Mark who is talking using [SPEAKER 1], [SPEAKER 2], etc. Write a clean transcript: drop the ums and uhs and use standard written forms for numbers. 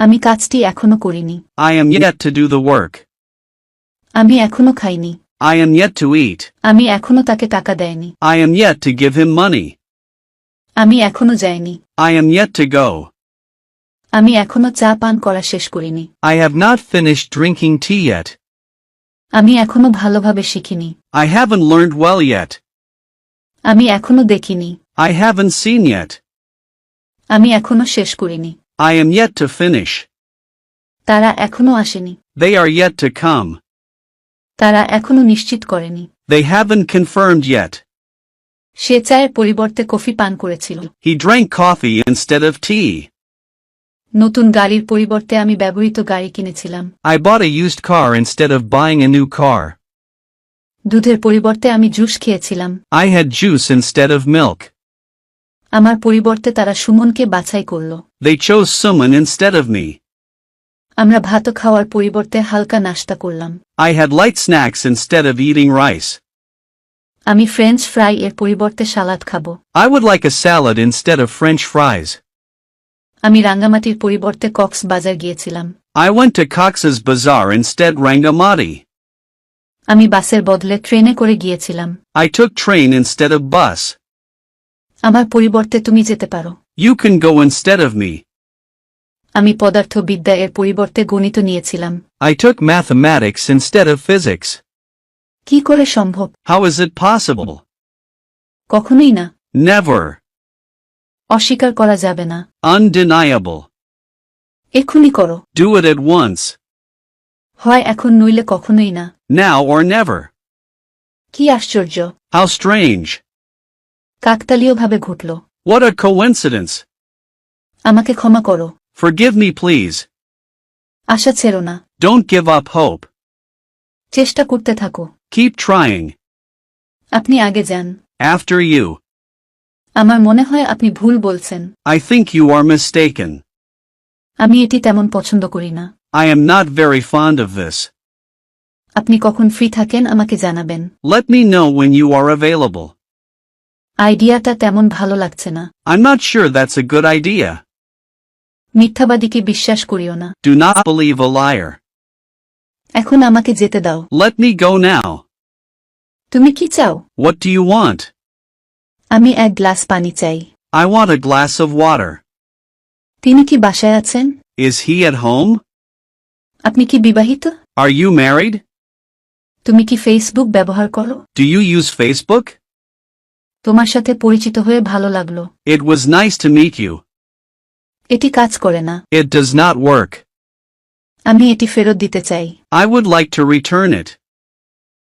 [SPEAKER 1] আমি কাজটি এখনো করিনি।
[SPEAKER 2] I am yet to do the work.
[SPEAKER 1] আমি এখনো খাইনি।
[SPEAKER 2] I am yet to eat.
[SPEAKER 1] আমি এখনো তাকে টাকা দেয়নি।
[SPEAKER 2] I am yet to give him money.
[SPEAKER 1] আমি এখনো যাইনি।
[SPEAKER 2] I am yet to go.
[SPEAKER 1] আমি এখনো চা পান করা শেষ করিনি।
[SPEAKER 2] I have not finished drinking tea yet.
[SPEAKER 1] আমি এখনো ভালোভাবে শিখিনি।
[SPEAKER 2] I haven't learned well yet.
[SPEAKER 1] আমি এখনো দেখিনি।
[SPEAKER 2] I haven't seen yet.
[SPEAKER 1] আমি এখনো শেষ করিনি।
[SPEAKER 2] I am yet to finish.
[SPEAKER 1] তারা এখনো আসেনি।
[SPEAKER 2] They are yet to come.
[SPEAKER 1] তারা এখনো নিশ্চিত করেনি।
[SPEAKER 2] They haven't confirmed yet.
[SPEAKER 1] সে চায়ের পরিবর্তে কফি পান করেছিল।
[SPEAKER 2] He drank coffee instead of tea.
[SPEAKER 1] নতুন গাড়ির পরিবর্তে আমি ব্যবহৃত গাড়ি কিনেছিলাম।
[SPEAKER 2] I bought a used car instead of buying a new car.
[SPEAKER 1] দুধের পরিবর্তে আমি জুস খেয়েছিলাম।
[SPEAKER 2] I had juice instead of milk.
[SPEAKER 1] আমার পরিবর্তে তারা সুমনকে বাছাই করল।
[SPEAKER 2] They chose someone instead of me.
[SPEAKER 1] আমরা ভাত খাওয়ার পরিবর্তে হালকা নাশতা করলাম।
[SPEAKER 2] I had light snacks instead of eating rice.
[SPEAKER 1] আমি ফ্রেঞ্চ ফ্রাই এর পরিবর্তে সালাদ খাবো।
[SPEAKER 2] I would like a salad instead of French fries.
[SPEAKER 1] আমি রাঙ্গামাটির পরিবর্তে কক্সবাজার গিয়েছিলাম।
[SPEAKER 2] I went to Cox's Bazar instead Rangamati.
[SPEAKER 1] আমি বাসের বদলে ট্রেনে করে গিয়েছিলাম।
[SPEAKER 2] I took train instead of bus.
[SPEAKER 1] আমার পরিবর্তে তুমি যেতে পারো।
[SPEAKER 2] You can go instead of me.
[SPEAKER 1] আমি পদার্থবিদ্যা এর পরিবর্তে গণিত নিয়েছিলাম।
[SPEAKER 2] I took mathematics instead of physics.
[SPEAKER 1] কি করে সম্ভব?
[SPEAKER 2] How is it possible?
[SPEAKER 1] কখনোই না।
[SPEAKER 2] Never.
[SPEAKER 1] অস্বীকার করা যাবে না।
[SPEAKER 2] Undeniable.
[SPEAKER 1] এক্ষুনি করো।
[SPEAKER 2] Do it at once.
[SPEAKER 1] হয় এখন নইলে কখনোই না।
[SPEAKER 2] Now or never.
[SPEAKER 1] কি আশ্চর্য!
[SPEAKER 2] How strange.
[SPEAKER 1] কাকতালীয়ভাবে ঘটল।
[SPEAKER 2] What a coincidence.
[SPEAKER 1] আমাকে ক্ষমা করো।
[SPEAKER 2] Forgive me please.
[SPEAKER 1] আশা ছেড়ো না।
[SPEAKER 2] Don't give up hope.
[SPEAKER 1] চেষ্টা করতে থাকো।
[SPEAKER 2] Keep trying.
[SPEAKER 1] আপনি আগে যান।
[SPEAKER 2] After you.
[SPEAKER 1] আমার মনে হয় আপনি ভুল বলছেন।
[SPEAKER 2] I think you are mistaken.
[SPEAKER 1] আমি এটি তেমন পছন্দ করি না।
[SPEAKER 2] I am not very fond of this.
[SPEAKER 1] আপনি কখন ফ্রি থাকেন আমাকে জানাবেন।
[SPEAKER 2] Let me know when you are available.
[SPEAKER 1] আইডিয়াটা তেমন ভালো লাগছে না।
[SPEAKER 2] I'm not sure that's a good idea.
[SPEAKER 1] মিথ্যাবাদীকে বিশ্বাস করিও না।
[SPEAKER 2] Do not believe a liar.
[SPEAKER 1] এখন আমাকে যেতে দাও।
[SPEAKER 2] Let me go now.
[SPEAKER 1] তুমি কি চাও?
[SPEAKER 2] What do you want?
[SPEAKER 1] আমি এক গ্লাস পানি চাই।
[SPEAKER 2] I want a glass of water.
[SPEAKER 1] তিনি কি বাসায় আছেন?
[SPEAKER 2] Is he at home?
[SPEAKER 1] আপনি কি বিবাহিত?
[SPEAKER 2] Are you married?
[SPEAKER 1] তুমি কি ফেসবুক ব্যবহার করো?
[SPEAKER 2] Do you use Facebook?
[SPEAKER 1] তোমার সাথে পরিচিত হয়ে ভালো লাগলো।
[SPEAKER 2] It was nice to meet you.
[SPEAKER 1] এটি কাজ করে না।
[SPEAKER 2] It does not work.
[SPEAKER 1] আমি এটি ফেরত দিতে চাই।
[SPEAKER 2] I would like to return it.